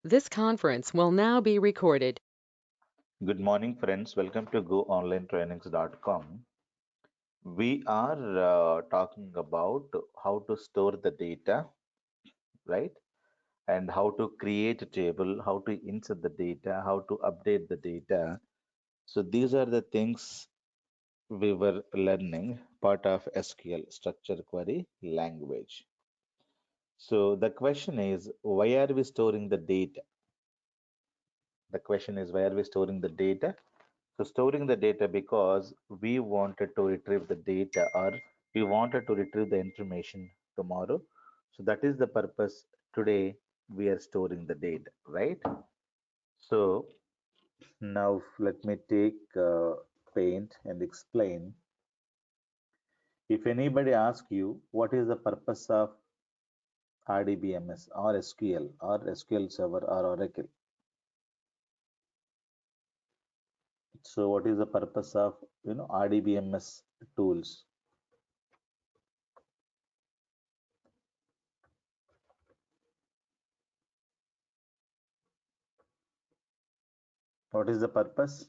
This conference will now be recorded. Good morning, friends. Welcome to goonlinetrainings.com. We are talking about how to store the data, right? And how to create a table, how to insert the data, how to update the data. So these are the things we were learning, part of SQL, structure query language. So the question is, why are we storing the data? The question is, why are we storing the data? So storing the data because we wanted to retrieve the data or we wanted to retrieve the information tomorrow. So that is the purpose today we are storing the data, right? So now let me take paint and explain. If anybody asks you what is the purpose of RDBMS or SQL or SQL Server or Oracle, so what is the purpose of RDBMS tools? What is the purpose?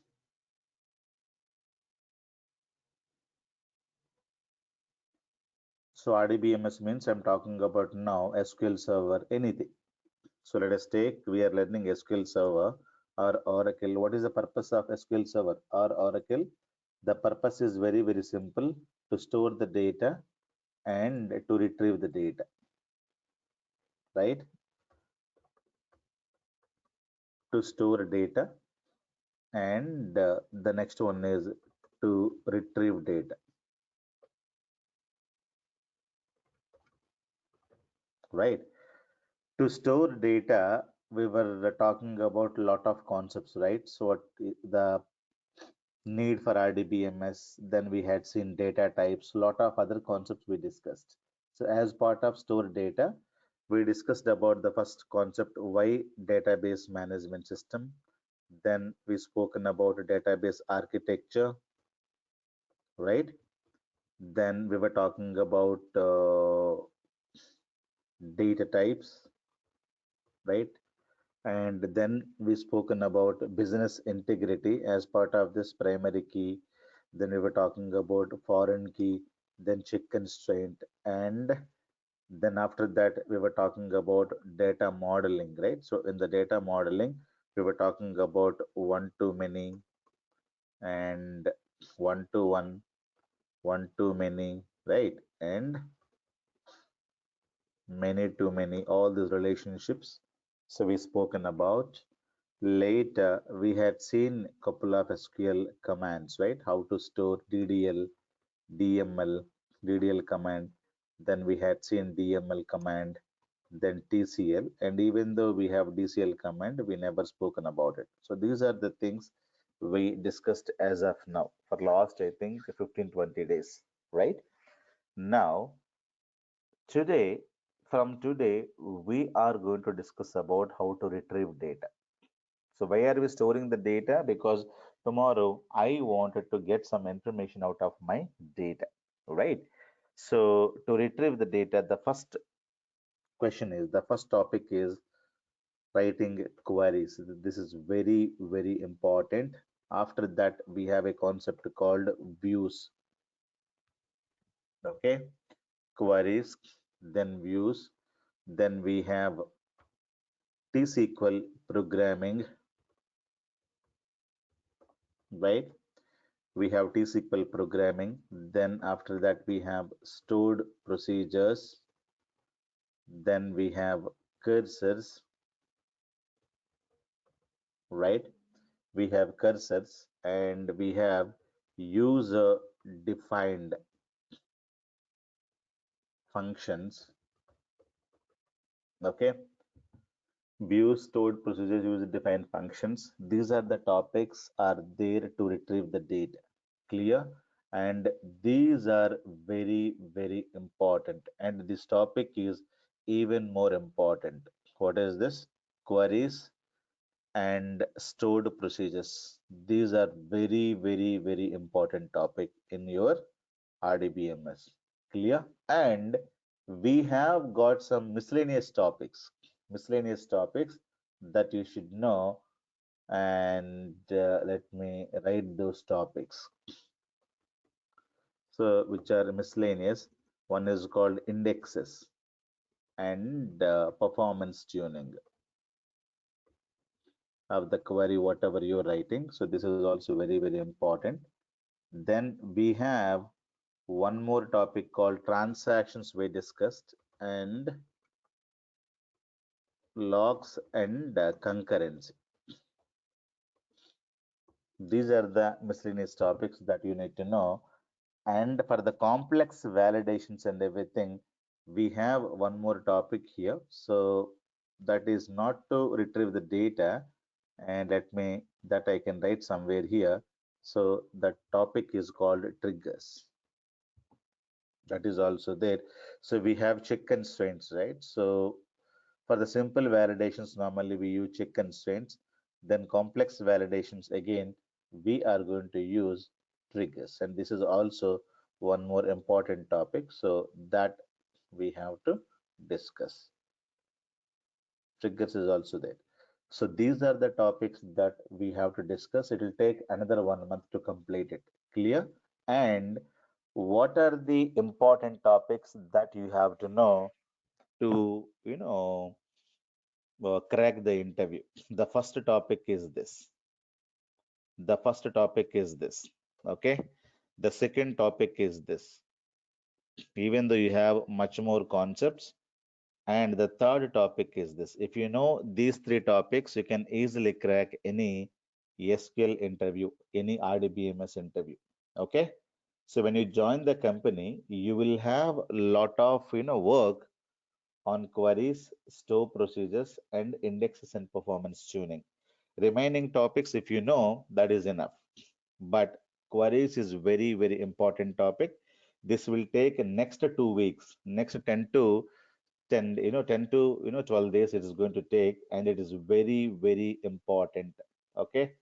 So RDBMS means I'm talking about now SQL Server, anything. So let us take, we are learning SQL Server or Oracle. What is the purpose of SQL Server or Oracle? The purpose is very, very simple, to store the data and to retrieve the data, right? To store data and the next one is to retrieve data, right? To store data, we were talking about a lot of concepts, right? So what the need for RDBMS, then we had seen data types, lot of other concepts we discussed. So as part of store data, we discussed about the first concept, why database management system. Then we spoken about database architecture, right? Then we were talking about data types, right? And then we spoken about business integrity as part of this primary key. Then we were talking about foreign key, then check constraint, and then after that we were talking about data modeling, right? So in the data modeling, we were talking about one to many and one to one, one to many, right? And many to many, all these relationships. So we spoken about. Later, we had seen a couple of SQL commands, right? How to store DDL, DML, DDL command. Then we had seen DML command, then TCL. And even though we have DCL command, we never spoken about it. So these are the things we discussed as of now for last, I think, 15, 20 days, right? Now, today, from today, we are going to discuss about how to retrieve data. So why are we storing the data? Because tomorrow I wanted to get some information out of my data, right? So to retrieve the data, the first question is, the first topic is writing queries. This is very, very important. After that, we have a concept called views, okay? Queries, then views, then we have T-SQL programming, right? We have T-SQL programming. Then after that, we have stored procedures. Then we have cursors, right? We have cursors and we have user defined functions. Okay. Views, stored procedures, user defined functions. These are the topics are there to retrieve the data. Clear? And these are very, very important. And this topic is even more important. What is this? Queries and stored procedures. These are very, very, very important topic in your RDBMS. Clear? And we have got some miscellaneous topics. Miscellaneous topics. that you should know, and let me write those topics. So, which are miscellaneous. One is called indexes and performance tuning of the query, whatever you're writing. So, this is also very, very important. Then we have one more topic called transactions we discussed, and logs and concurrency. These are the miscellaneous topics that you need to know. And for the complex validations and everything, we have one more topic here. So that is not to retrieve the data. And let me, that I can write somewhere here. So the topic is called triggers. That is also there. So we have check constraints, right? So for the simple validations, normally we use check constraints. Then complex validations, again, we are going to use triggers. And this is also one more important topic. So that we have to discuss. Triggers is also there. So these are the topics that we have to discuss. It will take another 1 month to complete it. Clear? And what are the important topics that you have to know to, crack the interview? The first topic is this. The first topic is this. Okay. The second topic is this. Even though you have much more concepts. And the third topic is this. If you know these three topics, you can easily crack any SQL interview, any RDBMS interview. Okay. So when you join the company, you will have a lot of work on queries, store procedures, and indexes and performance tuning. Remaining topics, if you know, that is enough. But queries is very, very important topic. This will take next 2 weeks, next 10 to 10 to 12 days it is going to take, and it is very, very important. Okay,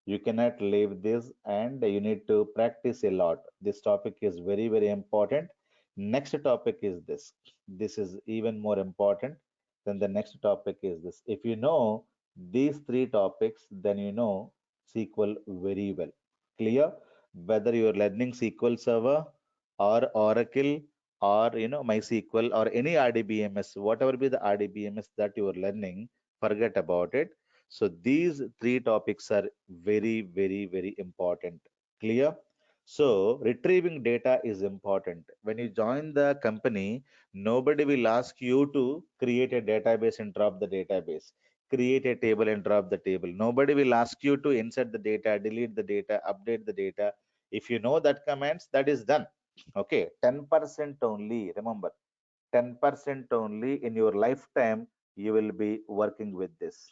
you cannot leave this, and you need to practice a lot. This topic is very, very important. Next topic is this. This is even more important than the next topic is this. If you know these three topics, then you know SQL very well. Clear? Whether you are learning SQL Server or Oracle or MySQL or any RDBMS, whatever be the RDBMS that you are learning, forget about it. So these three topics are very, very, very important. Clear? So retrieving data is important. When you join the company, nobody will ask you to create a database and drop the database, create a table and drop the table. Nobody will ask you to insert the data, delete the data, update the data. If you know that commands, that is done. Okay, 10% only. Remember, 10% only in your lifetime you will be working with this.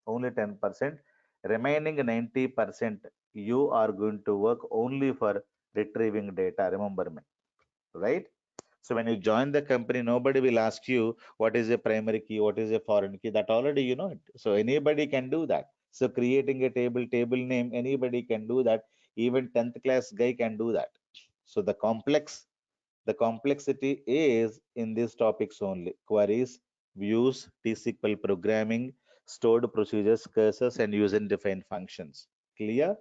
Only 10%. Remaining 90% you are going to work only for retrieving data. Remember me, right? So when you join the company, nobody will ask you what is a primary key, what is a foreign key. That already you know it. So anybody can do that. So creating a table name, anybody can do that. Even 10th class guy can do that. So the complexity is in these topics only: queries, views, T-SQL programming, stored procedures, cursors, and user-defined functions. Clear?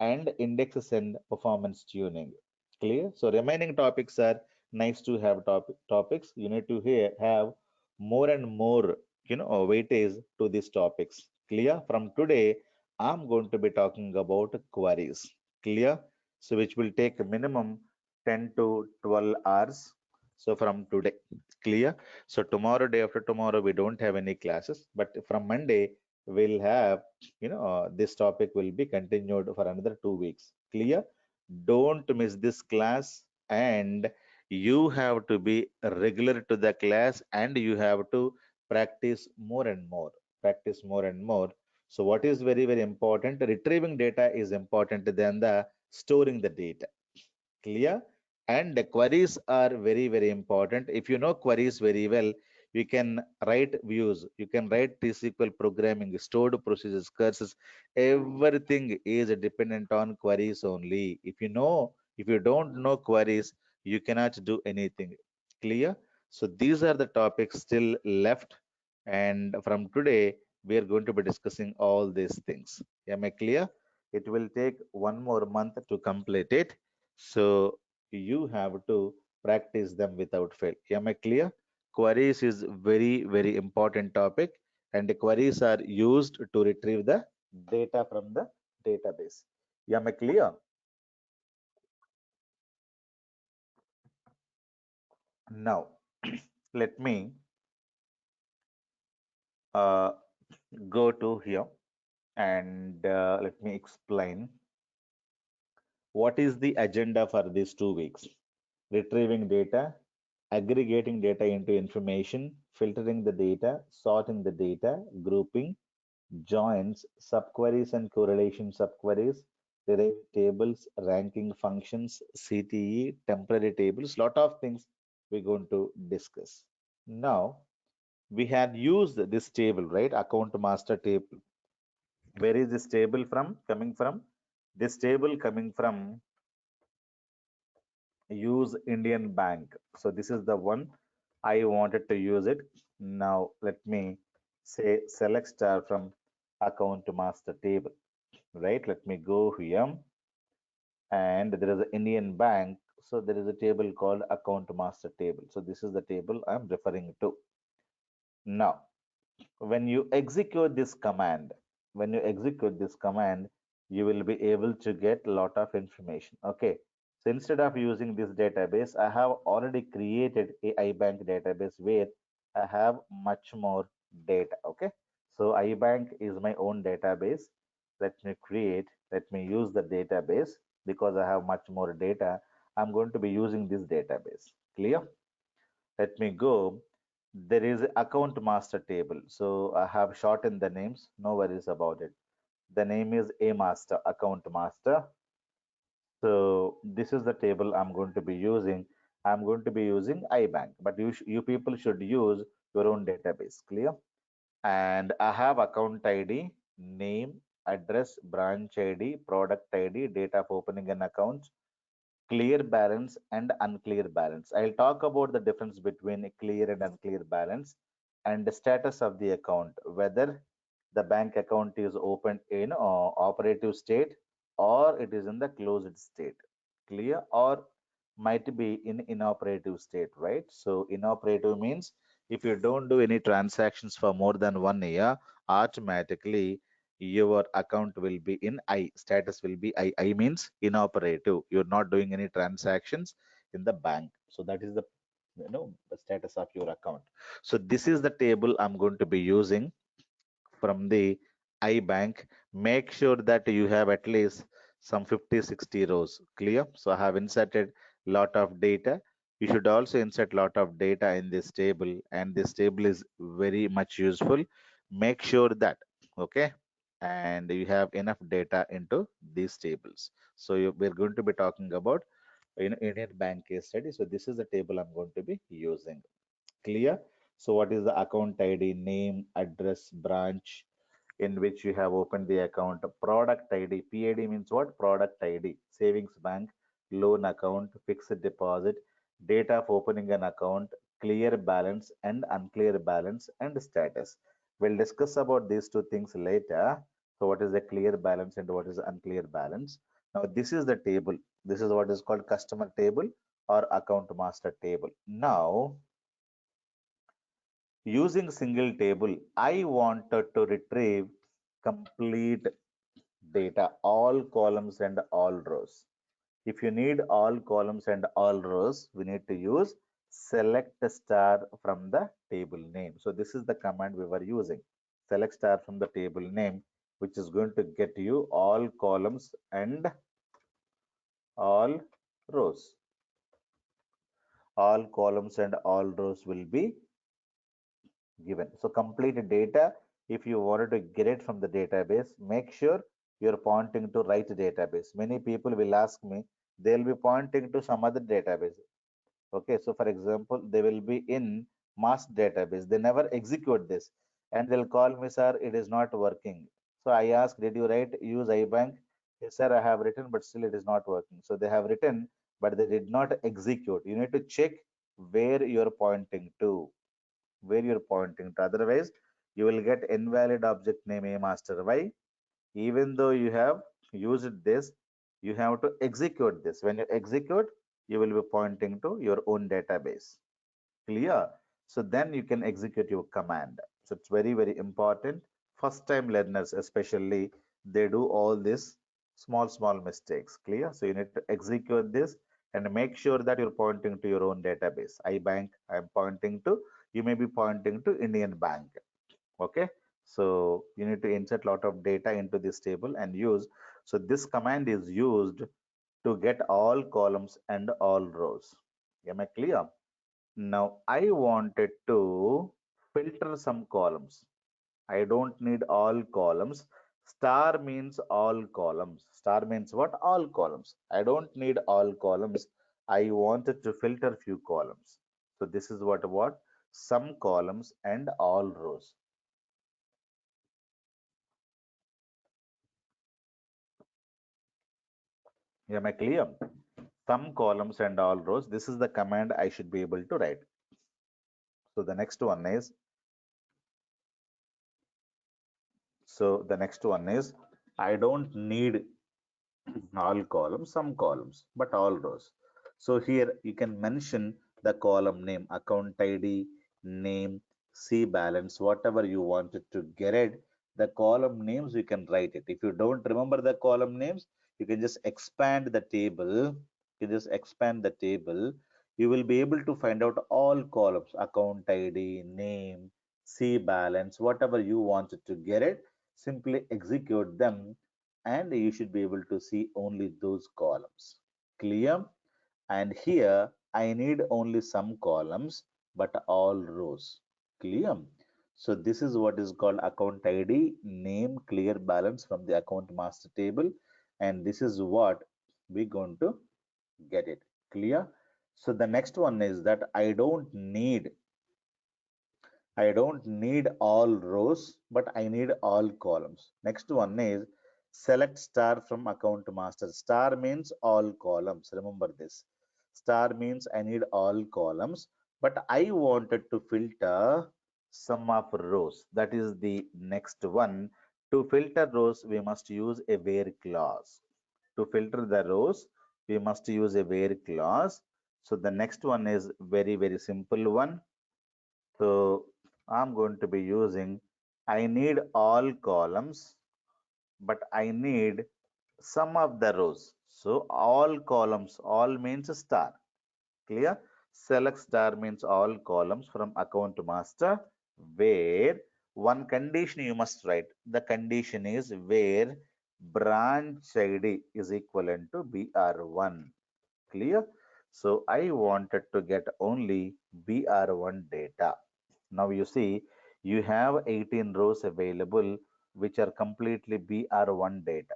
And indexes and performance tuning. Clear? So remaining topics are nice to have topics. You need to have more and more, weightage to these topics. Clear? From today, I'm going to be talking about queries. Clear? So which will take minimum 10 to 12 hours. So from today, clear? So tomorrow, day after tomorrow, we don't have any classes, but from Monday, we'll have this topic will be continued for another 2 weeks. Clear? Don't miss this class, and you have to be regular to the class, and you have to practice more and more. Practice more and more. So what is very, very important? Retrieving data is important than the storing the data. Clear? And the queries are very, very important. If you know queries very well, you can write views, you can write T-SQL programming, stored procedures, curses. Everything is dependent on queries only. If you don't know queries, you cannot do anything. Clear? So these are the topics still left. And from today, we are going to be discussing all these things. Am I clear? It will take one more month to complete it. So you have to practice them without fail. Am I clear? Queries is very, very important topic, and the queries are used to retrieve the data from the database. Am I clear? Now, let me uh, go to here and let me explain what is the agenda for these 2 weeks. Retrieving data, aggregating data into information, filtering the data, sorting the data, grouping, joins, subqueries and correlation subqueries, derived tables, ranking functions, CTE, temporary tables, lot of things we're going to discuss. Now, we had used this table, right? Account master table. Where is this table from? Coming from? This table coming from use Indian Bank. So this is the one I wanted to use it. Now let me say select star from account master table, right? Let me go here and there is an Indian Bank. So there is a table called account master table. So this is the table I'm referring to. Now, when you execute this command, when you execute this command, you will be able to get a lot of information. Okay. So instead of using this database, I have already created a iBank database where I have much more data. Okay. So iBank is my own database. Let me use the database because I have much more data. I'm going to be using this database. Clear? Let me go. There is account master table. So I have shortened the names. No worries about it. The name is a master, account master. So this is the table I'm going to be using. I'm going to be using iBank, but you people should use your own database. Clear? And I have account ID, name, address, branch ID, product ID, date of opening an account, clear balance and unclear balance. I'll talk about the difference between a clear and unclear balance and the status of the account, whether the bank account is opened in operative state or it is in the closed state. Clear? Or might be in inoperative state, right? So inoperative means if you don't do any transactions for more than 1 year, automatically your account will be in I. Status will be I. I means inoperative. You're not doing any transactions in the bank. So that is the the status of your account. So this is the table I'm going to be using from the iBank. Make sure that you have at least some 50, 60 rows. Clear? So I have inserted lot of data. You should also insert lot of data in this table, and this table is very much useful. Make sure that, okay, and you have enough data into these tables. So we're going to be talking about Indian Bank case study. So this is the table I'm going to be using. Clear? So what is the account ID, name, address, branch, in which you have opened the account. Product ID, PID means what? Product ID, savings bank, loan account, fixed deposit, date of opening an account, clear balance and unclear balance, and status. We'll discuss about these two things later. So what is the clear balance and what is the unclear balance? Now this is the table. This is what is called customer table or account master table. Now using single table, I wanted to retrieve complete data, all columns and all rows. If you need all columns and all rows, we need to use select star from the table name. So this is the command we were using. Select star from the table name, which is going to get you all columns and all rows. All columns and all rows will be given. So complete data, if you wanted to get it from the database, make sure you're pointing to right database. Many people will ask me, they'll be pointing to some other database. Okay, so for example, they will be in mass database. They never execute this and they'll call me, sir, it is not working. So I ask, did you write use iBank? Yes, sir, I have written, but still it is not working. So they have written, but they did not execute. You need to check where you're pointing to, where you're pointing to. Otherwise, you will get invalid object name a master. Why? Even though you have used this, you have to execute this. When you execute, you will be pointing to your own database. Clear? So then you can execute your command. So it's very, very important. First time learners, especially, they do all these small mistakes. Clear? So you need to execute this and make sure that you're pointing to your own database. iBank, I'm pointing to, you may be pointing to Indian Bank. Okay. So you need to insert a lot of data into this table and use. So this command is used to get all columns and all rows. Am I clear? Now I wanted to filter some columns. I don't need all columns. Star means all columns. Star means what? All columns. I don't need all columns. I wanted to filter few columns. So this is what? Some columns and all rows. Am I clear? Some columns and all rows. This is the command I should be able to write. So the next one is, I don't need all columns, some columns, but all rows. So here you can mention the column name, account ID, name, C balance, whatever you wanted to get it. The column names you can write it. If you don't remember the column names, you can just expand the table. You just expand the table. You will be able to find out all columns, account ID, name, C balance, whatever you wanted to get it. Simply execute them and you should be able to see only those columns. Clear? And here I need only some columns but all rows. Clear? So this is what is called account ID, name, clear balance from the account master table, and this is what we're going to get it. Clear? So the next one is that I don't need all rows, but I need all columns. Next one is select star from account master. Star means all columns. Remember this. Star means I need all columns, but I wanted to filter sum of rows. That is the next one. To filter rows, we must use a where clause. To filter the rows, we must use a where clause. So the next one is very, very simple one. So I'm going to be using, I need all columns, but I need some of the rows. So all columns, all means star. Clear? Select star means all columns from account master, where one condition you must write. The condition is where branch ID is equivalent to BR1. Clear? So I wanted to get only BR1 data. Now you see, you have 18 rows available which are completely BR1 data.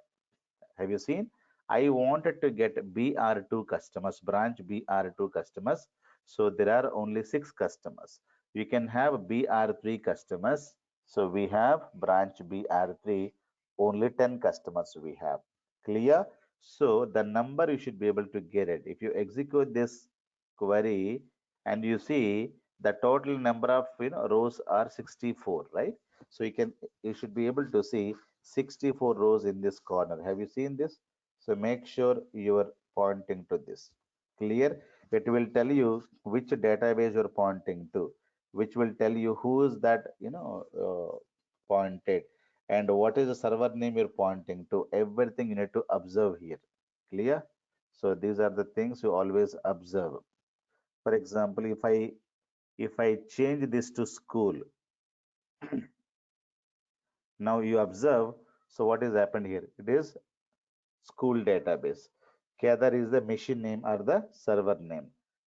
Have you seen? I wanted to get BR2 customers, branch BR2 customers. So there are only 6 customers. You can have BR3 customers. So we have branch BR3, only 10 customers we have. Clear? So the number you should be able to get it. If you execute this query and you see the total number of rows are 64, right? So you should be able to see 64 rows in this corner. Have you seen this? So make sure you are pointing to this. Clear? It will tell you which database you're pointing to, which will tell you who is that, pointed, and what is the server name you're pointing to. Everything you need to observe here. Clear? So these are the things you always observe. For example, if I change this to school, now you observe. So what is happened here? It is school database. Gather is the machine name or the server name.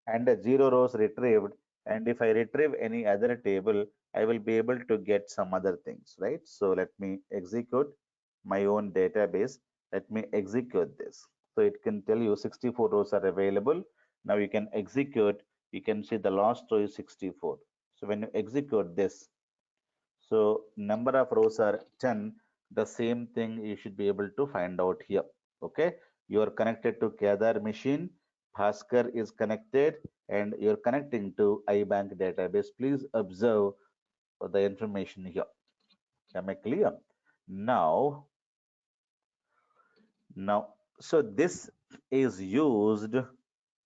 And the 0 rows retrieved. And if I retrieve any other table, I will be able to get some other things, right? So let me execute my own database. Let me execute this. So it can tell you 64 rows are available. Now you can execute. You can see the last row is 64. So when you execute this, so number of rows are 10. The same thing you should be able to find out here. Okay. You are connected to Kedar machine. Bhaskar is connected and you're connecting to iBank database. Please observe the information here. Am I clear? Now, now, so this is used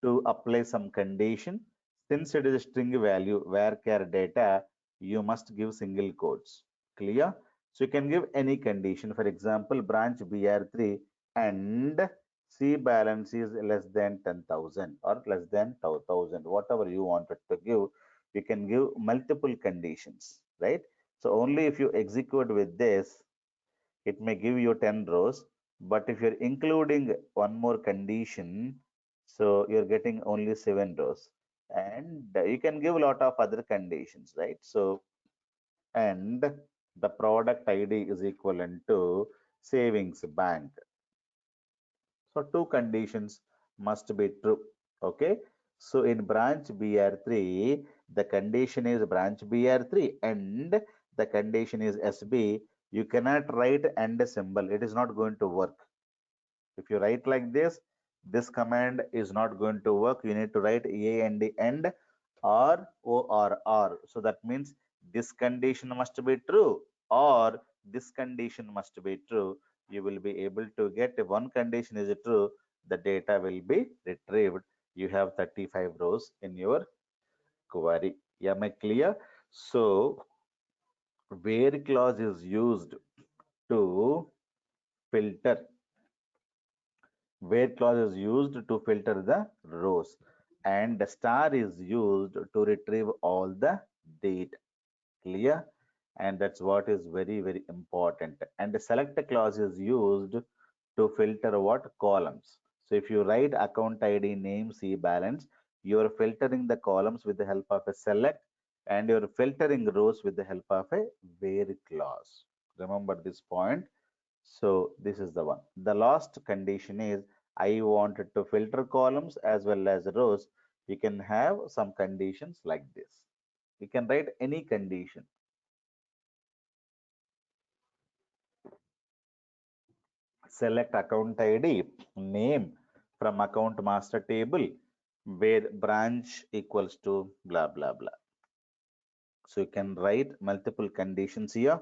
to apply some condition. Since it is a string value, varchar data, you must give single quotes. Clear? So you can give any condition. For example, branch BR3 and C balance is less than 10,000 or less than 1,000, whatever you wanted to give. You can give multiple conditions, right? So only if you execute with this, it may give you 10 rows, but if you're including one more condition, so you're getting only 7 rows. And you can give a lot of other conditions, right? So, and the product ID is equivalent to savings bank. So two conditions must be true. Okay. So in branch BR3, the condition is branch BR3 and the condition is SB. You cannot write and symbol. It is not going to work. If you write like this command is not going to work. You need to write A and the end or O or R. So that means this condition must be true or this condition must be true. You will be able to get if one condition is true, the data will be retrieved. You have 35 rows in your query. Am I clear? So where clause is used to filter where clause is used to filter the rows and the star is used to retrieve all the data. Clear? And that's what is very important. And the select clause is used to filter what columns. So if you write account ID, name, see balance, you are filtering the columns with the help of a select and you're filtering rows with the help of a where clause. Remember this point. So this is the one. The last condition is I wanted to filter columns as well as rows. You can have some conditions like this. You can write any condition. Select account ID, name from account master table where branch equals to blah blah blah. So you can write multiple conditions here.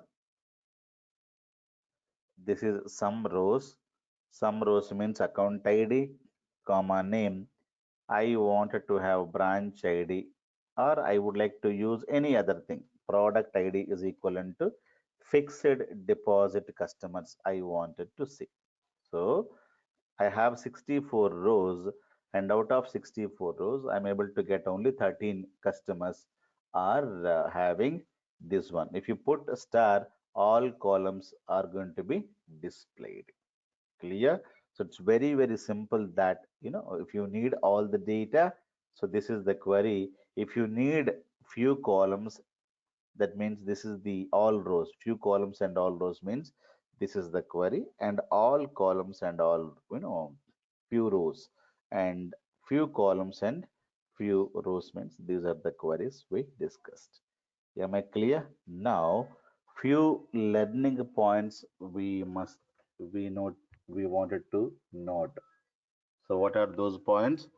This is some rows. Some rows means account ID, comma name. I wanted to have branch ID or I would like to use any other thing. Product ID is equivalent to fixed deposit customers I wanted to see. So I have 64 rows and out of 64 rows, I'm able to get only 13 customers are having this one. If you put a star, all columns are going to be displayed. Clear? So it's very simple that, if you need all the data, so this is the query. If you need few columns, that means this is the all rows. Few columns and all rows means this is the query and all columns and all, few rows and few columns and few rows means these are the queries we discussed. Am I clear? Now, few learning points we note we wanted to note. So what are those points?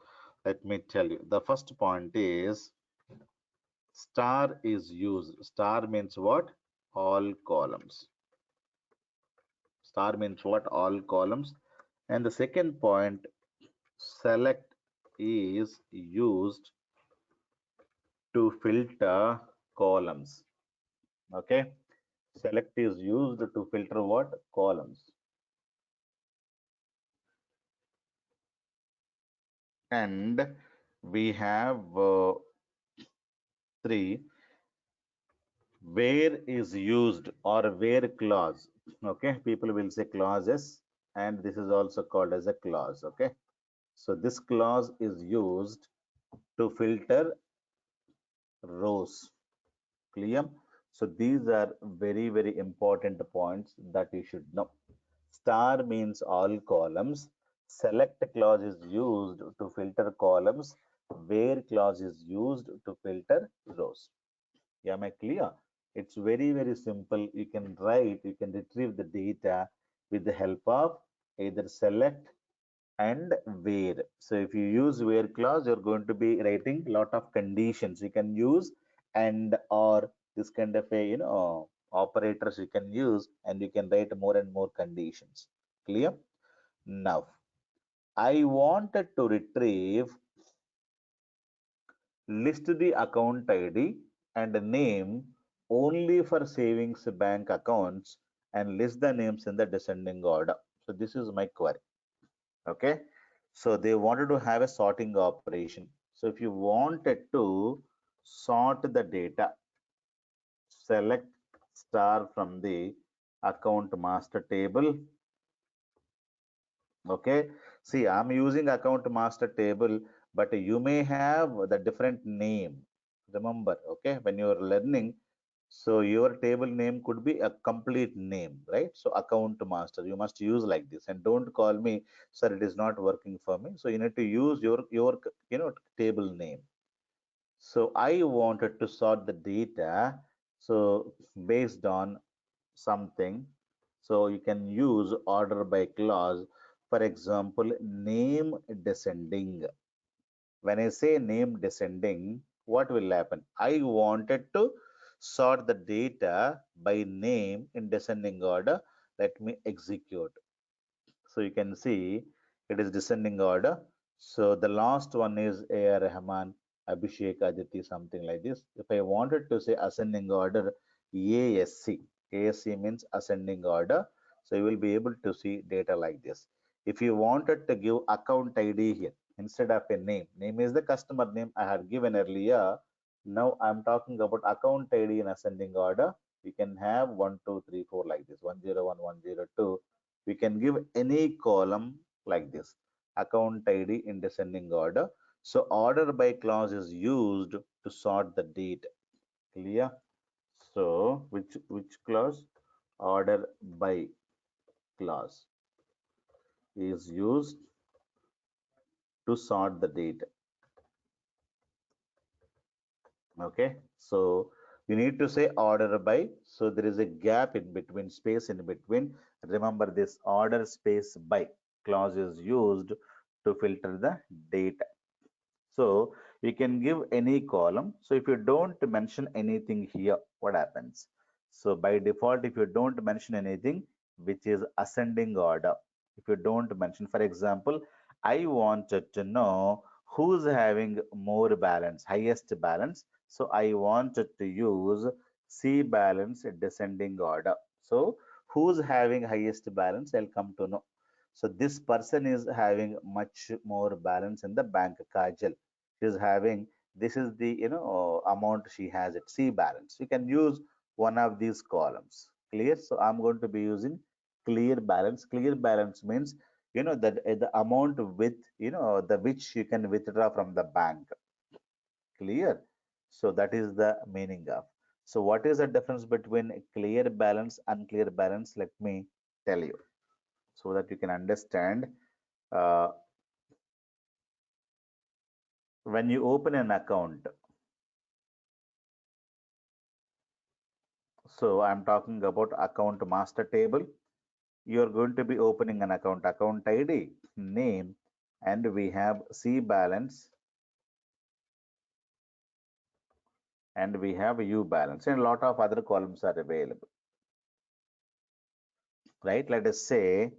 Let me tell you. The first point is star is used. Star means what? All columns. Star means what? All columns. And the second point, select is used to filter columns. Okay. Select is used to filter what? Columns. And we have three, where is used or where clause. Okay, people will say clauses and this is also called as a clause. Okay, so this clause is used to filter rows. Clear? So these are very important points that you should know. Star means all columns. Select clause is used to filter columns. Where clause is used to filter rows. Yeah, am I clear? It's very simple. You can write, you can retrieve the data with the help of either select and where. So if you use where clause, you're going to be writing lot of conditions. You can use and or this kind of a operators you can use, and you can write more and more conditions. Clear? Now, I wanted to retrieve list the account ID and name only for savings bank accounts and list the names in the descending order. So this is my query. Okay. So they wanted to have a sorting operation. So if you wanted to sort the data, select star from the account master table. Okay. See, I'm using account master table, but you may have the different name. Remember, okay, when you're learning, so your table name could be a complete name, right? So account master, you must use like this, and don't call me, sir, it is not working for me. So you need to use your table name. So I wanted to sort the data. So based on something. So you can use order by clause. For example, name descending. When I say name descending, what will happen? I wanted to sort the data by name in descending order. Let me execute. So you can see it is descending order. So the last one is A.R. Rahman, Abhishek, Aditi, something like this. If I wanted to say ascending order, ASC. ASC means ascending order. So you will be able to see data like this. If you wanted to give account ID here instead of a name, name is the customer name I had given earlier. Now I'm talking about account ID in ascending order. You can have 1, 2, 3, 4 like this, 101, 102. We can give any column like this, account ID in descending order. So order by clause is used to sort the date. Clear? So which clause? Order by clause is used to sort the date. Okay, so you need to say order by. So there is a gap in between, space in between. Remember, this order space by clause is used to filter the data. So you can give any column. So if you don't mention anything here, what happens? So by default, if you don't mention anything, which is ascending order, if you don't mention, for example, I wanted to know who's having more balance, highest balance. So I wanted to use C balance descending order. So who's having highest balance, I'll come to know. So this person is having much more balance in the bank, Kajal. She's having, this is the amount she has at C balance. You can use one of these columns. Clear? So I'm going to be using clear balance. Clear balance means that the amount with the which you can withdraw from the bank. Clear? So that is the meaning of. So what is the difference between clear balance, unclear balance? Let me tell you so that you can understand. Uh, when you open an account, so I'm talking about account master table. You're going to be opening an account ID, name, and we have C balance, and we have U balance, and a lot of other columns are available, right? Let us say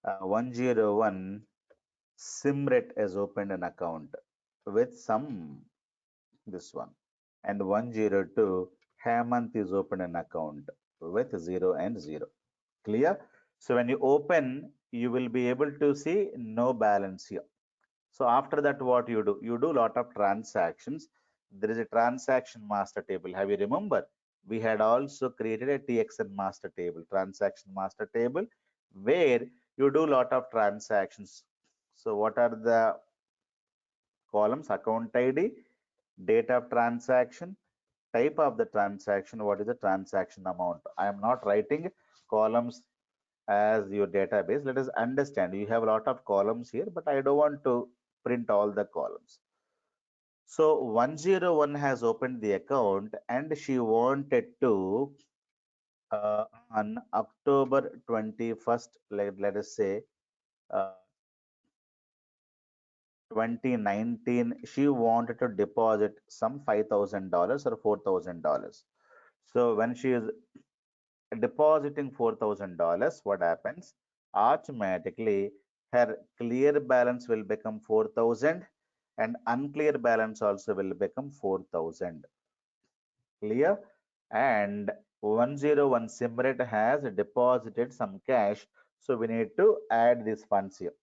101 Simret has opened an account with some this one, and 102 Hemant is opened an account with 0 and 0. Clear? So when you open, you will be able to see no balance here. So after that, what you do? You do a lot of transactions. There is a transaction master table. Have you remember? We had also created a TXN master table, transaction master table, where you do a lot of transactions. So what are the columns? Account ID, date of transaction, type of the transaction, what is the transaction amount. I am not writing columns as your database. Let us understand. You have a lot of columns here, but I don't want to print all the columns. So 101 has opened the account and she wanted to uh, on October 21st, let us say uh, 2019, she wanted to deposit some $5,000 or $4,000. So when she is depositing $4,000, what happens? Automatically, her clear balance will become 4,000 and unclear balance also will become 4,000. Clear? And 101 Simret has deposited some cash, so we need to add these funds here.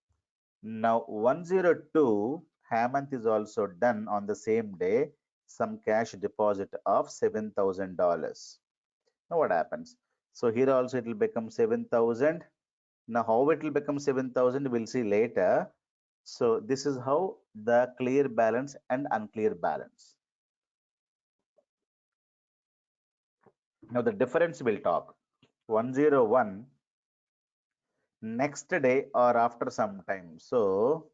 Now 102 Hemant is also done on the same day, some cash deposit of $7,000. Now what happens? So here also it will become 7,000. Now how it will become 7,000 we'll see later. So this is how the clear balance and unclear balance. Now the difference we'll talk. 101 next day or after some time. So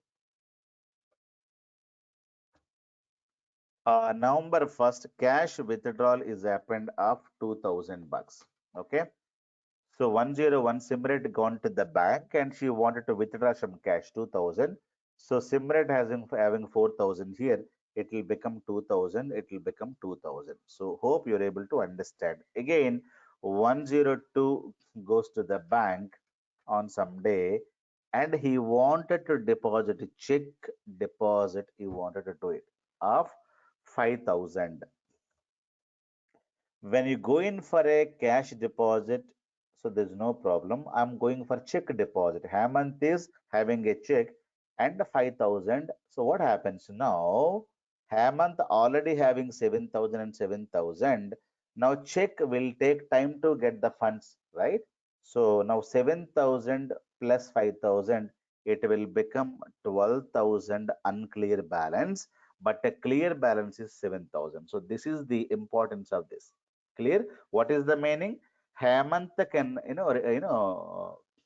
November 1st, cash withdrawal is happened of 2,000 bucks. Okay. So 101 Simret gone to the bank and she wanted to withdraw some cash 2,000. So Simret having 4,000 here. It will become 2,000. It will become 2,000. So hope you're able to understand. Again, 102 goes to the bank on some day and he wanted to deposit a check deposit. He wanted to do it of 5,000. When you go in for a cash deposit, so there's no problem. I'm going for check deposit. Hemant is having a check and 5,000. So what happens now? Hemant already having 7,000 and 7,000. Now check will take time to get the funds, right? So now 7,000 plus 5,000, it will become 12,000 unclear balance, but a clear balance is 7,000. So this is the importance of this. Clear? What is the meaning? Hemant can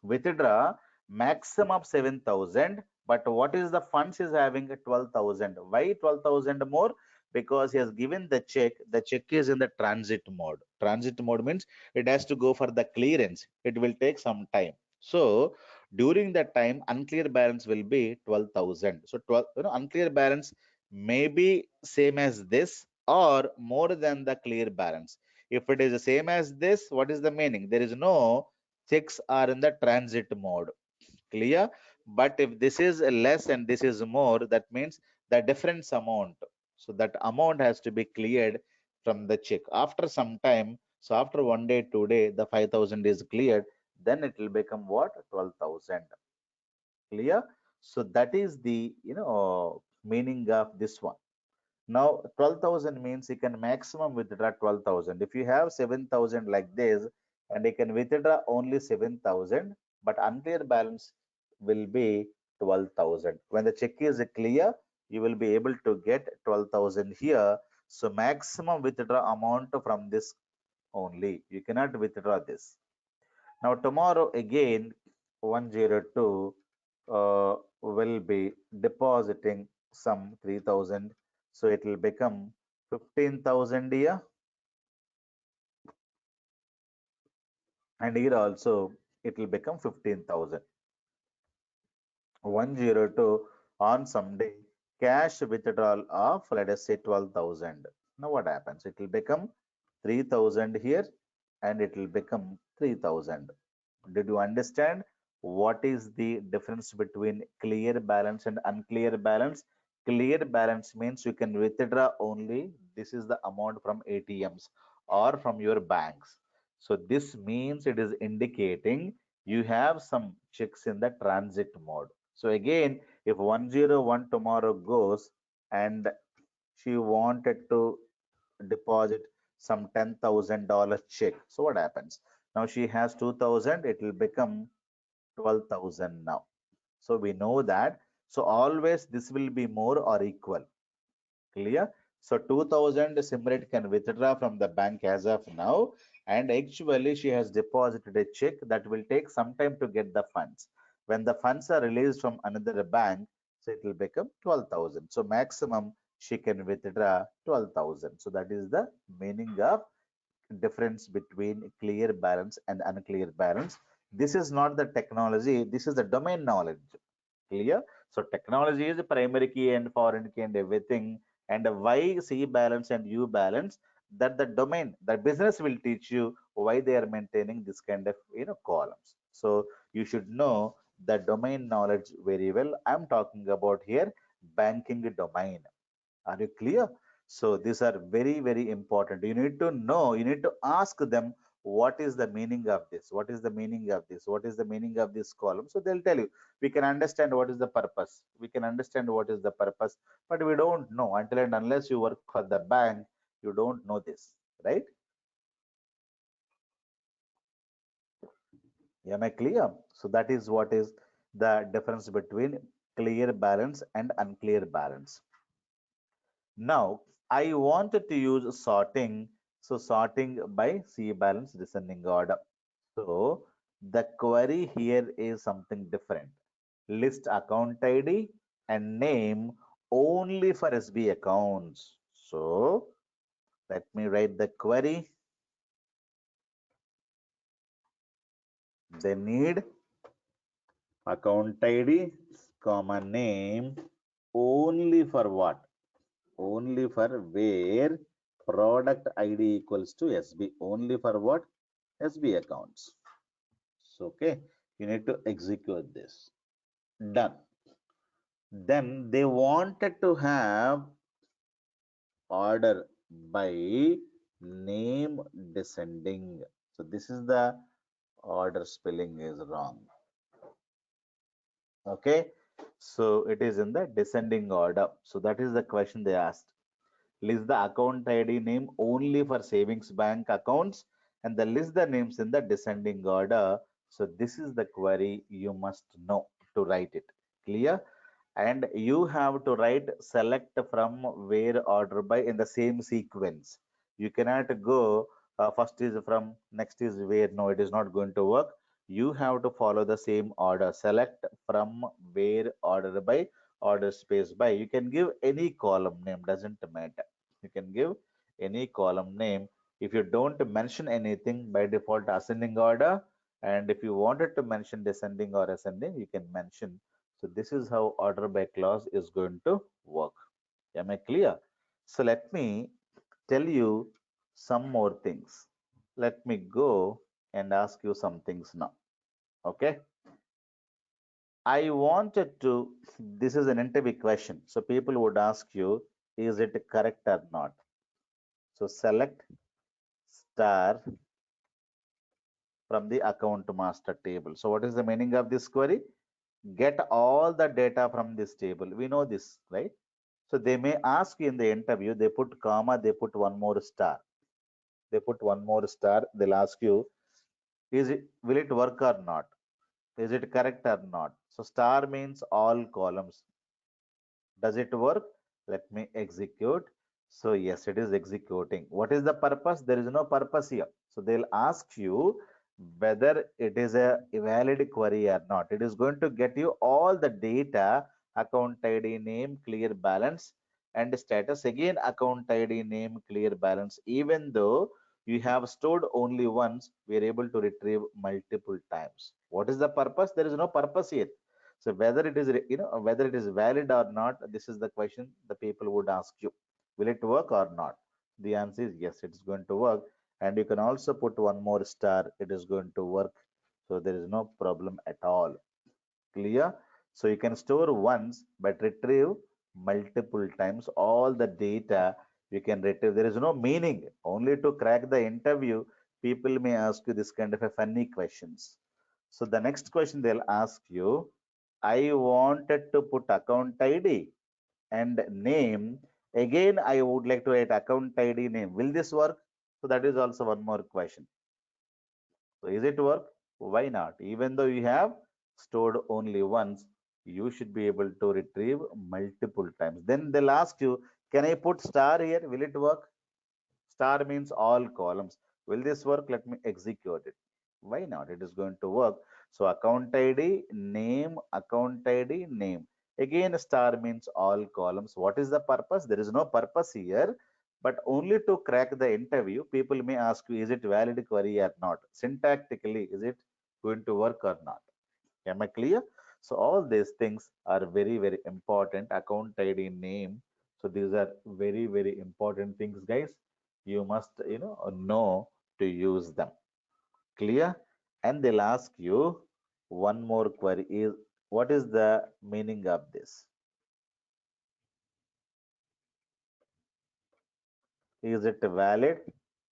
withdraw maximum of 7,000, but what is the funds is having 12,000. Why 12,000 more? Because he has given the check. The check is in the transit mode. Transit mode means it has to go for the clearance. It will take some time. So during that time, unclear balance will be 12,000. So 12, unclear balance may be same as this or more than the clear balance. If it is the same as this, what is the meaning? There is no checks are in the transit mode. Clear? But if this is less and this is more, that means the difference amount. So that amount has to be cleared from the check. After some time, so after 1 day, 2 day, the 5,000 is cleared, then it will become what? 12,000. Clear? So that is the meaning of this one. Now 12,000 means you can maximum withdraw 12,000. If you have 7,000 like this, and you can withdraw only 7,000, but unclear balance will be 12,000. When the check is clear, you will be able to get 12,000 here. So maximum withdraw amount from this only. You cannot withdraw this. Now tomorrow again 102 will be depositing some 3,000. So it will become 15,000 here. And here also it will become 15,000. 102 on some day cash withdrawal of let us say 12,000. Now what happens? It will become 3,000 here and it will become 3,000. Did you understand what is the difference between clear balance and unclear balance? Clear balance means you can withdraw only this is the amount from ATMs or from your banks. So this means it is indicating you have some checks in the transit mode. So again, if 101 tomorrow goes and she wanted to deposit some $10,000 check. So what happens? Now she has 2,000, it will become 12,000 now. So we know that. So always this will be more or equal. Clear? So 2,000 Simrit can withdraw from the bank as of now. And actually she has deposited a check that will take some time to get the funds. When the funds are released from another bank, so it will become 12,000. So maximum she can withdraw 12,000. So that is the meaning of difference between clear balance and unclear balance. This is not the technology, this is the domain knowledge. Clear? So technology is primary key and foreign key and everything. And why C balance and U balance? that the domain, the business will teach you why they are maintaining this kind of columns. So you should know the domain knowledge very well. I'm talking about here banking domain. Are you clear? So these are very, very important. You need to know, you need to ask them what is the meaning of this? What is the meaning of this? What is the meaning of this column? So they'll tell you. We can understand what is the purpose. We can understand what is the purpose, but we don't know until and unless you work for the bank, you don't know this, right? Am I clear? So that is what is the difference between clear balance and unclear balance. Now, I wanted to use sorting. So, sorting by C balance descending order. So, the query here is something different. List account ID and name only for SB accounts. So, let me write the query. They need account ID, comma name only for what? Only for where product ID equals to SB. Only for what? SB accounts. So, okay, you need to execute this. Done. Then they wanted to have order by name descending. So this is the order spelling is wrong. Okay. So it is in the descending order. So that is the question they asked. List the account ID name only for savings bank accounts and the list the names in the descending order. So this is the query you must know to write it. Clear? And you have to write select from where order by in the same sequence. You cannot go first is from, next is where. No, it is not going to work. You have to follow the same order. Select from where order by, order space by. You can give any column name, doesn't matter. You can give any column name. If you don't mention anything, by default ascending order, and if you wanted to mention descending or ascending, you can mention. So this is how order by clause is going to work. Am I clear? So let me tell you some more things. Let me go and ask you some things now. Okay. I wanted to, this is an interview question. So people would ask you, is it correct or not? So select star from the account master table. So what is the meaning of this query? Get all the data from this table. We know this, right? So they may ask you in the interview, they put comma, they put one more star. They put one more star. They'll ask you, is it, will it work or not? Is it correct or not? So star means all columns. Does it work? Let me execute. So yes, it is executing. What is the purpose? There is no purpose here. So they'll ask you whether it is a valid query or not. It is going to get you all the data, account ID name, clear balance, and status. Again, account ID name, clear balance. Even though you have stored only once, we are able to retrieve multiple times. What is the purpose? There is no purpose here. So whether it is, whether it is valid or not, this is the question the people would ask you. Will it work or not? The answer is yes, it's going to work. And you can also put one more star. It is going to work. So there is no problem at all. Clear? So you can store once, but retrieve multiple times all the data you can retrieve. There is no meaning. Only to crack the interview, people may ask you this kind of a funny questions. So the next question they'll ask you, I wanted to put account ID and name. Again, I would like to write account ID name. Will this work? So that is also one more question. So is it work? Why not? Even though you have stored only once, you should be able to retrieve multiple times. Then they'll ask you, can I put star here? Will it work? Star means all columns. Will this work? Let me execute it. Why not? It is going to work. So account ID, name, account ID, name. Again, star means all columns. What is the purpose? There is no purpose here, but only to crack the interview, people may ask you, is it valid query or not? Syntactically, is it going to work or not? Am I clear? So all these things are very, very important. Account ID, name. So these are very, very important things, guys. You must, know to use them. Clear? And they'll ask you one more query is what is the meaning of this? Is it valid?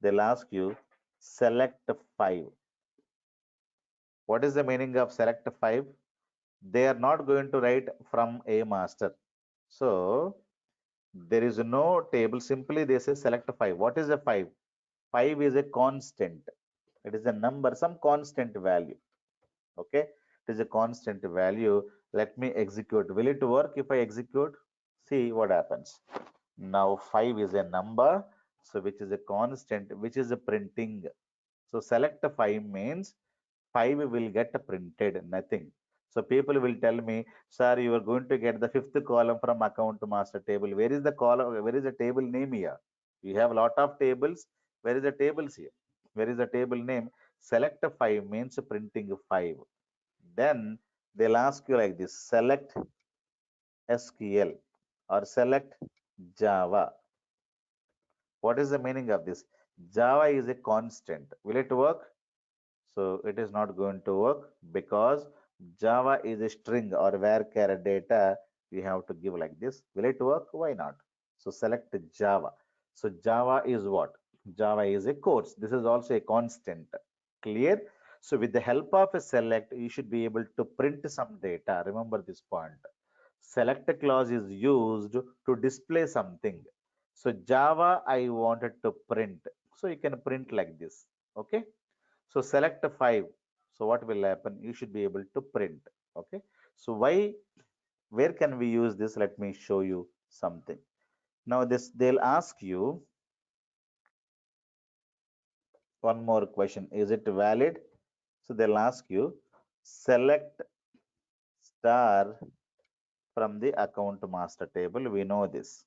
They'll ask you select five. What is the meaning of select five? They are not going to write from a master. So there is no table. Simply they say select five. What is a five? Five is a constant. It is a number, some constant value. Okay, it is a constant value. Let me execute. Will it work if I execute? See what happens. Now 5 is a number, so which is a constant, which is a printing. So select 5 means 5 will get printed, nothing. So people will tell me, sir, you are going to get the fifth column from account master table. Where is the column? Where is the table name here? We have a lot of tables. Where is the tables here? Where is the table name? Select 5 means printing 5. Then they'll ask you like this, select SQL or select Java. What is the meaning of this? Java is a constant. Will it work? So it is not going to work because Java is a string or varchar data we have to give like this. Will it work? Why not? So select Java. So Java is what? Java is a course. This is also a constant. Clear? So with the help of a select, you should be able to print some data. Remember this point. Select clause is used to display something. So Java, I wanted to print. So you can print like this. Okay. So select 5. So what will happen? You should be able to print. Okay. So where can we use this? Let me show you something. Now they'll ask you one more question. Is it valid? So they'll ask you select star from the account master table. We know this.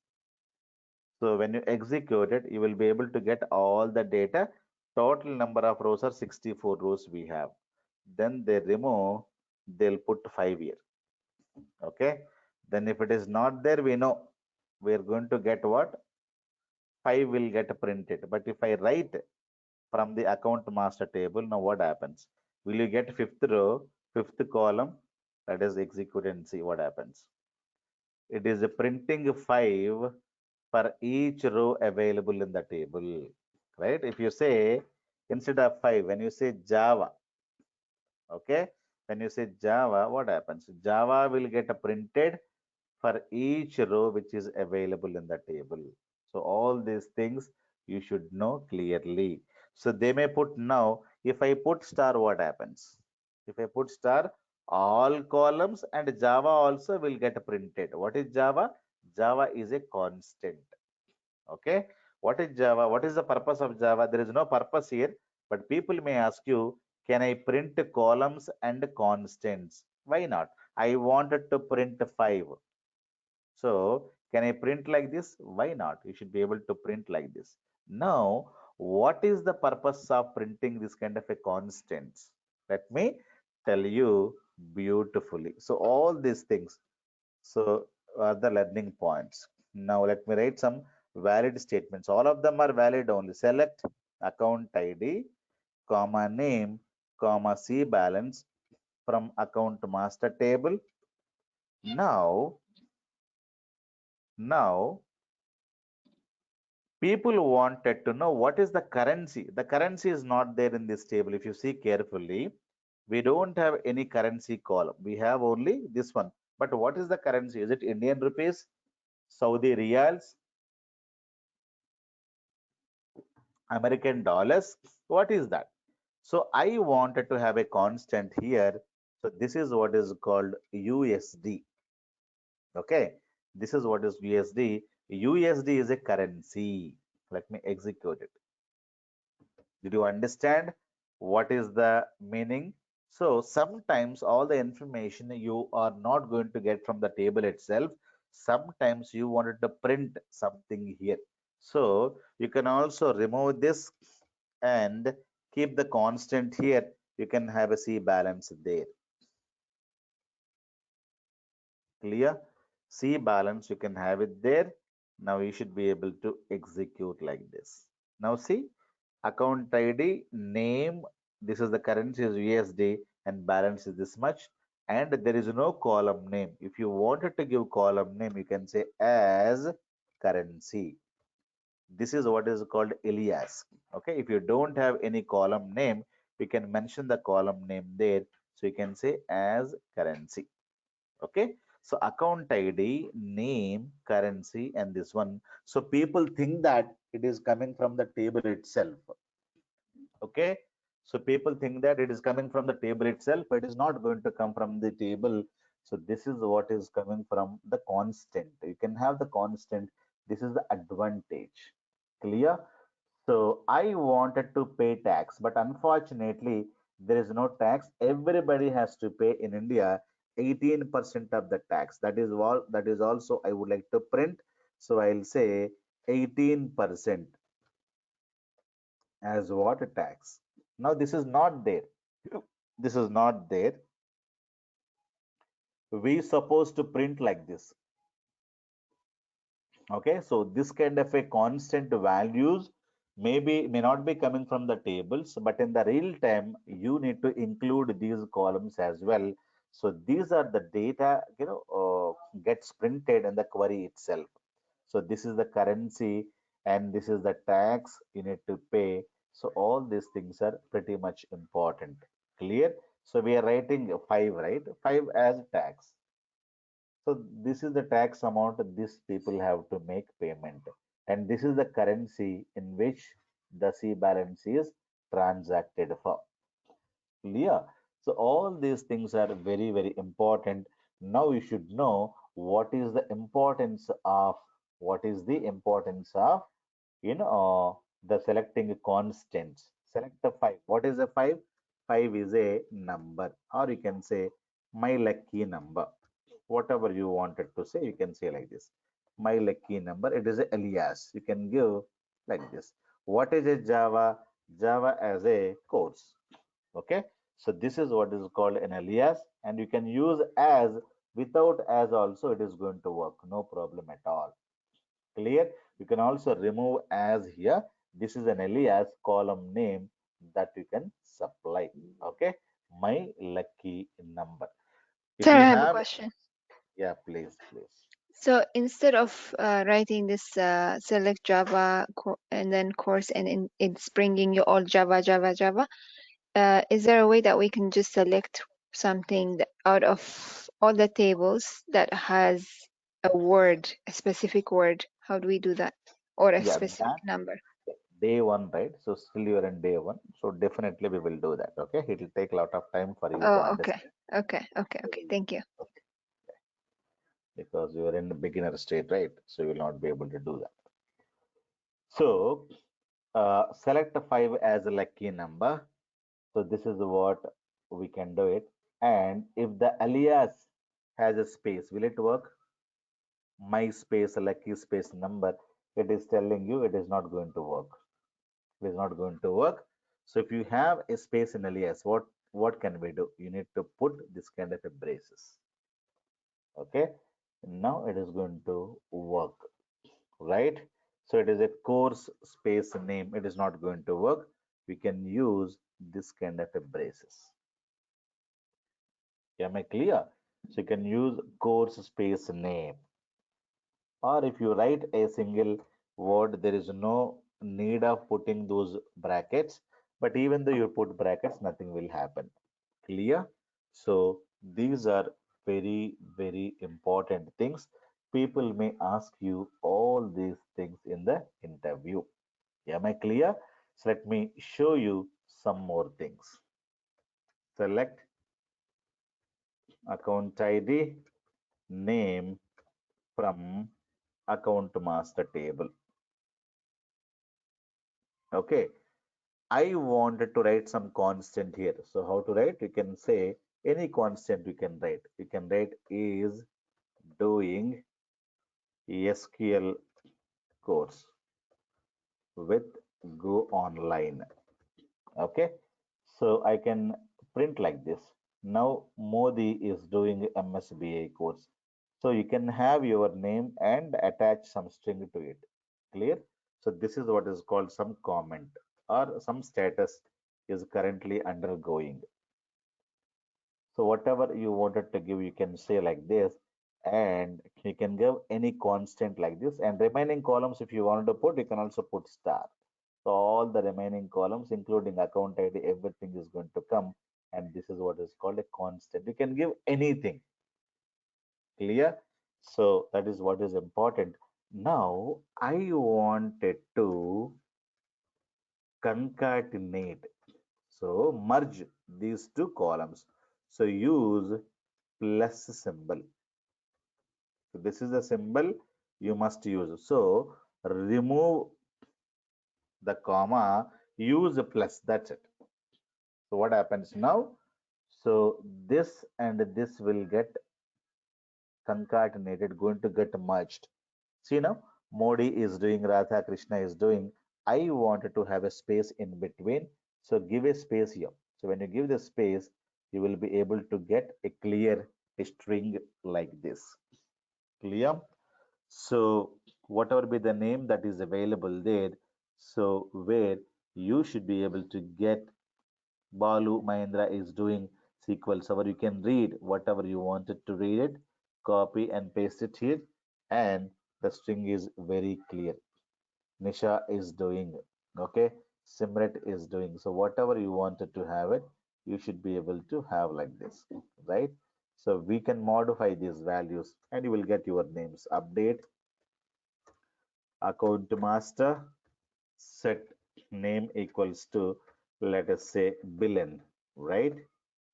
So when you execute it, you will be able to get all the data. Total number of rows are 64 rows we have. Then they remove, they'll put 5 here. Okay. Then if it is not there, we know we are going to get what? 5 will get printed. But if I write from the account master table, now what happens? Will you get fifth row, fifth column? Let us execute and see what happens. It is a printing 5 for each row available in the table, right? If you say instead of 5, when you say Java, okay, when you say Java, what happens? Java will get printed for each row which is available in the table. So all these things you should know clearly. So they may put now, if I put star, what happens? If I put star, all columns and Java also will get printed. What is Java? Java is a constant. Okay. What is Java? What is the purpose of Java? There is no purpose here, but people may ask you, can I print columns and constants? Why not? I wanted to print 5. So can I print like this? Why not? You should be able to print like this. Now, what is the purpose of printing this kind of a constants? Let me tell you beautifully. So all these things, so are the learning points. Now let me write some valid statements. All of them are valid only. Select account ID, comma name, comma C balance from account master table. Now, now people wanted to know what is the currency. The currency is not there in this table. If you see carefully, we don't have any currency column. We have only this one. But what is the currency? Is it Indian rupees, Saudi riyals, American dollars? What is that? So I wanted to have a constant here. So this is what is called USD. Okay. This is what is USD. USD is a currency. Let me execute it. Did you understand what is the meaning? So sometimes all the information you are not going to get from the table itself. Sometimes you wanted to print something here. So you can also remove this and keep the constant here. You can have a C balance there. Clear? C balance, you can have it there. Now you should be able to execute like this. Now see, account ID, name, this is the currency is USD and balance is this much. And there is no column name. If you wanted to give column name, you can say as currency. This is what is called alias. Okay, if you don't have any column name, you can mention the column name there. So you can say as currency. Okay, so account ID, name, currency, and this one. So people think that it is coming from the table itself. Okay, so people think that it is coming from the table itself, but it is not going to come from the table. So this is what is coming from the constant. You can have the constant. This is the advantage. Clear? So I wanted to pay tax, but unfortunately, there is no tax. Everybody has to pay in India 18% of the tax. That is all. That is also I would like to print. So I'll say 18% as what tax. Now this is not there. This is not there. We supposed to print like this. Okay, so this kind of a constant values may not be coming from the tables, but in the real time you need to include these columns as well. So these are the data gets printed in the query itself. So this is the currency and this is the tax you need to pay. So all these things are pretty much important. Clear? So we are writing five, right? Five as tax. So this is the tax amount these people have to make payment. And this is the currency in which the C balance is transacted for. Clear? So all these things are very, very important. Now you should know what is the importance of the selecting constants. Select the five. What is a five? Five is a number, or you can say my lucky number. Whatever you wanted to say, you can say like this. My lucky number. It is a alias. You can give like this. What is a Java? Java as a course. Okay. So this is what is called an alias, and you can use as without as also it is going to work. No problem at all. Clear? You can also remove as here. This is an alias column name that you can supply. Okay. My lucky number. If Sir, you I have a have, question. yeah, please, please. So instead of writing this select Java and then course and it's bringing you all Java, Java, Java, is there a way that we can just select something out of all the tables that has a word, a specific word? How do we do that? Or a Yeah, specific that number? day one, right? So still you're in day one. So definitely we will do that. Okay. It will take a lot of time for you to Oh, okay. understand. Okay, okay, We okay. will- Thank you. Okay. Because you are in the beginner state, right? So you will not be able to do that. So select a five as a lucky number. So this is what we can do it. And if the alias has a space, will it work? My space, lucky space number, it is telling you it is not going to work. It is not going to work. So if you have a space in alias, what can we do? You need to put this kind of a braces. Okay. Now it is going to work, right? So it is a course space name. It is not going to work. We can use this kind of a braces. Am I clear? So you can use course space name. Or if you write a single word, there is no need of putting those brackets. But even though you put brackets, nothing will happen. Clear? So these are very, very important things. People may ask you all these things in the interview. Am I clear? So let me show you some more things. Select account ID, name from account master table. Okay. I wanted to write some constant here. So how to write? You can say any constant you can write. You can write is doing SQL course with Go Online. Okay. So I can print like this. Now Modi is doing MSBA course. So you can have your name and attach some string to it. Clear? So this is what is called some comment or some status is currently undergoing. So whatever you wanted to give, you can say like this, and you can give any constant like this. And remaining columns, if you wanted to put, you can also put star. So all the remaining columns, including account ID, everything is going to come, and this is what is called a constant. You can give anything. Clear? So that is what is important. Now I wanted to concatenate. So merge these two columns. So use plus symbol. So this is the symbol you must use. So remove the comma, use a plus. That's it. So what happens now? So this and this will get concatenated, going to get merged. See now, Modi is doing, Radha Krishna is doing. I wanted to have a space in between. So give a space here. So when you give the space, you will be able to get a clear string like this. Clear? So whatever be the name that is available there, so where you should be able to get Balu Mahindra is doing SQL Server. You can read whatever you wanted to read it, copy and paste it here, and the string is very clear. Nisha is doing, okay, Simret is doing. So whatever you wanted to have it, you should be able to have like this, right? So we can modify these values and you will get your names. Update account master set name equals to, let us say, billion, right?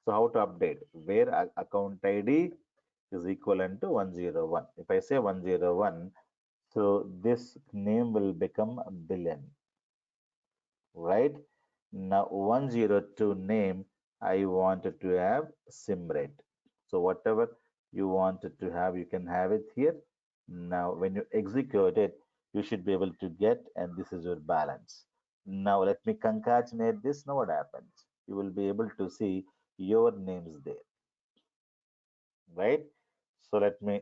So how to update? Where account ID is equivalent to 101. If I say 101, so this name will become billion, right? Now 102 name, I wanted to have Simrate. So whatever you wanted to have, you can have it here. Now when you execute it, you should be able to get, and this is your balance. Now let me concatenate this. Now what happens? You will be able to see your names there, right? So let me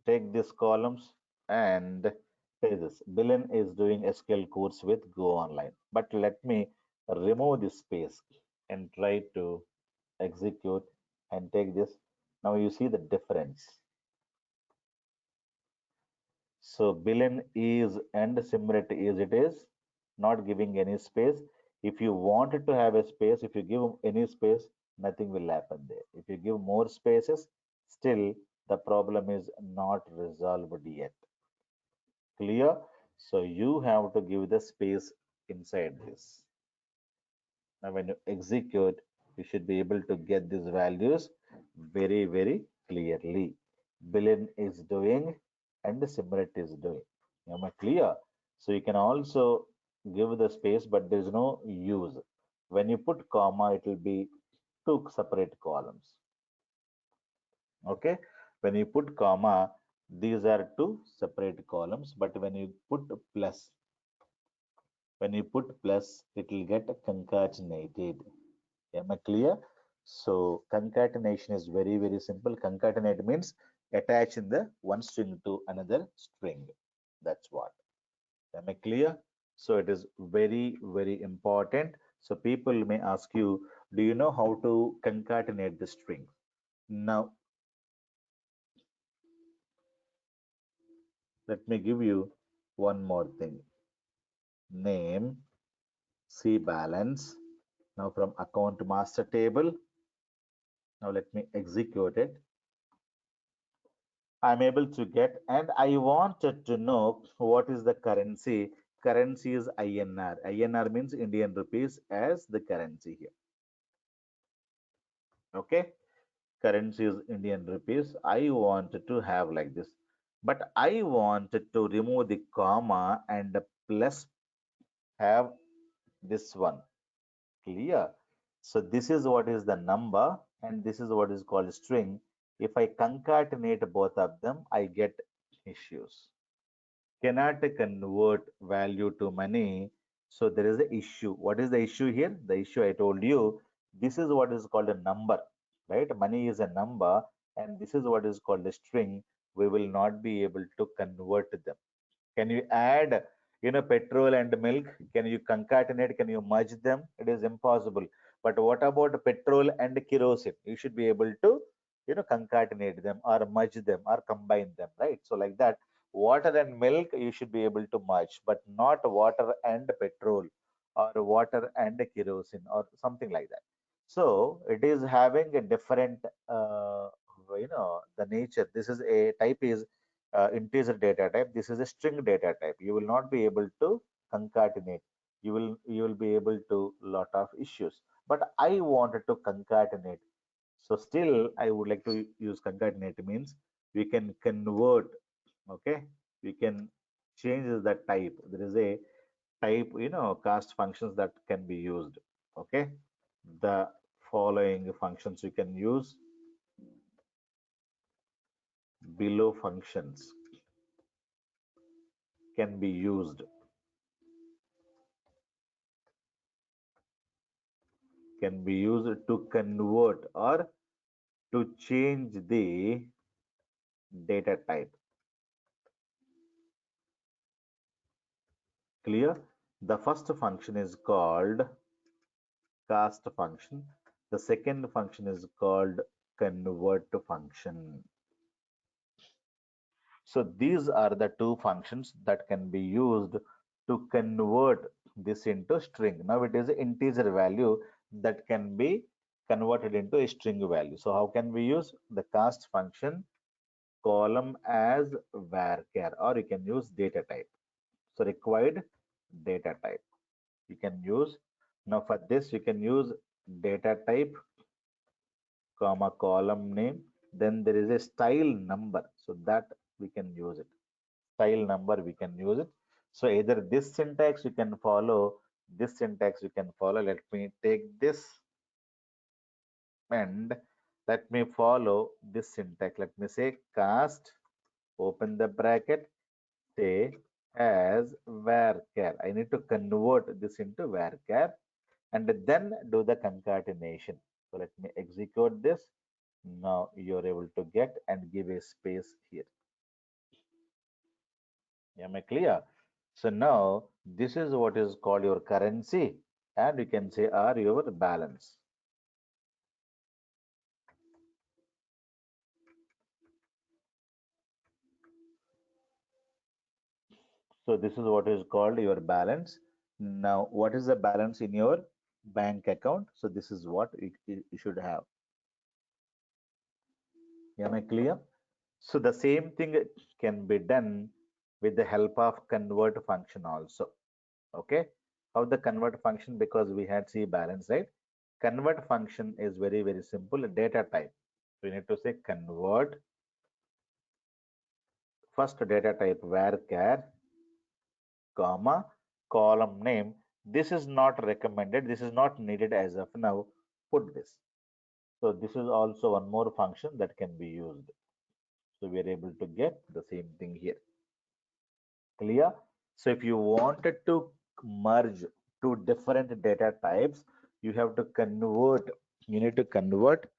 take these columns and say this. Billion is doing SQL course with Go Online. But let me remove this space and try to execute and take this. Now you see the difference. So billion is and Simret is, it is not giving any space. If you wanted to have a space, if you give any space, nothing will happen there. If you give more spaces, still the problem is not resolved yet. Clear? So you have to give the space inside this. Now when you execute, you should be able to get these values very, very clearly. Billion is doing and Simret is doing. Am I clear? So you can also give the space, but there is no use. When you put comma, it will be two separate columns. Okay. When you put comma, these are two separate columns, but when you put plus, it will get concatenated. Am I clear? So concatenation is very, very simple. Concatenate means attaching the one string to another string. That's what. Am I clear? So it is very, very important. So people may ask you, do you know how to concatenate the string? Now, let me give you one more thing. Name, see balance. Now from account master table. Now let me execute it. I'm able to get, and I wanted to know what is the currency. Currency is INR. INR means Indian rupees as the currency here. Okay. Currency is Indian rupees. I wanted to have like this, but I wanted to remove the comma and the plus have this one. Clear? So this is what is the number and this is what is called string. If I concatenate both of them, I get issues. Cannot convert value to money. So there is an issue. What is the issue here? The issue I told you, this is what is called a number, right? Money is a number, and this is what is called a string. We will not be able to convert them. Can you add Petrol and milk, can you concatenate, can you merge them? It is impossible. But what about petrol and kerosene? You should be able to concatenate them or merge them or combine them, right? So like that, water and milk you should be able to merge, but not water and petrol or water and kerosene or something like that. So it is having a different the nature. This is a type is integer data type. This is a string data type. You will not be able to concatenate. You will be able to lot of issues. But I wanted to concatenate. So still I would like to use concatenate means we can convert. Okay, we can change the type. There is a type cast functions that can be used. Okay, the following functions you can use below functions can be used to convert or to change the data type. Clear? The first function is called cast function. The second function is called convert function. So these are the two functions that can be used to convert this into string. Now it is an integer value that can be converted into a string value. So how can we use the cast function column as varchar, or you can use data type. So required data type you can use. Now for this you can use data type comma column name. Then there is a style number, so that we can use it. Style number we can use it. So either this syntax you can follow, this syntax you can follow. Let me take this and let me follow this syntax. Let me say cast, open the bracket, say as varchar. I need to convert this into varchar and then do the concatenation. So let me execute this. Now you're able to get and give a space here. Am I clear? So now this is what is called your currency, and you can say are your balance. So this is what is called your balance. Now, what is the balance in your bank account? So this is what you should have. Am I clear? So the same thing can be done with the help of convert function also. Okay. How the convert function, because we had C balance, right? Convert function is very, very simple. Data type. We need to say convert first data type varchar, comma, column name. This is not recommended. This is not needed as of now. Put this. So this is also one more function that can be used. So we are able to get the same thing here. Clear? So if you wanted to merge two different data types, you have to convert, you need to convert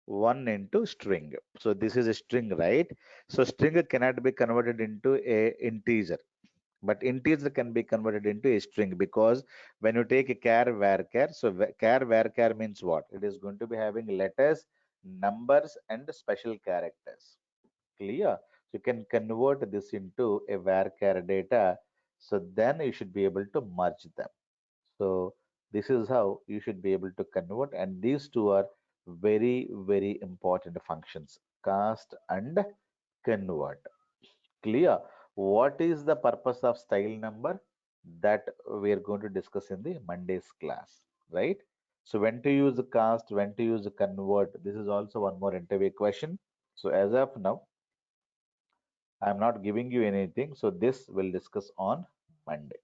one into string. So this is a string, right? So string cannot be converted into a integer, but integer can be converted into a string, because when you take a char varchar, so char varchar means what? It is going to be having letters, numbers, and special characters. Clear? So you can convert this into a varchar data. So then you should be able to merge them. So this is how you should be able to convert, and these two are very, very important functions, cast and convert. Clear? What is the purpose of style number? That we are going to discuss in the Monday's class, right? So when to use the cast, when to use the convert, this is also one more interview question. So as of now, I'm not giving you anything. So this we'll discuss on Monday.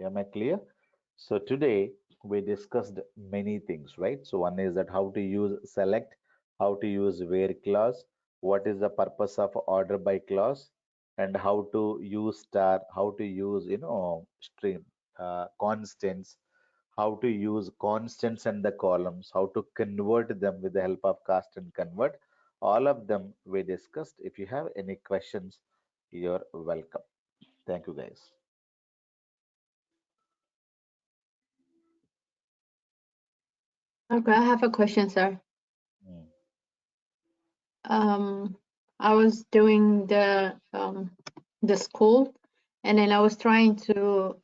Am I clear? So today we discussed many things, right? So one is that how to use select, how to use where clause, what is the purpose of order by clause, and how to use star, how to use stream constants, how to use constants and the columns, how to convert them with the help of cast and convert. All of them we discussed. If you have any questions, you're welcome. Thank you, guys. Okay, I have a question, sir. I was doing the school, and then I was trying to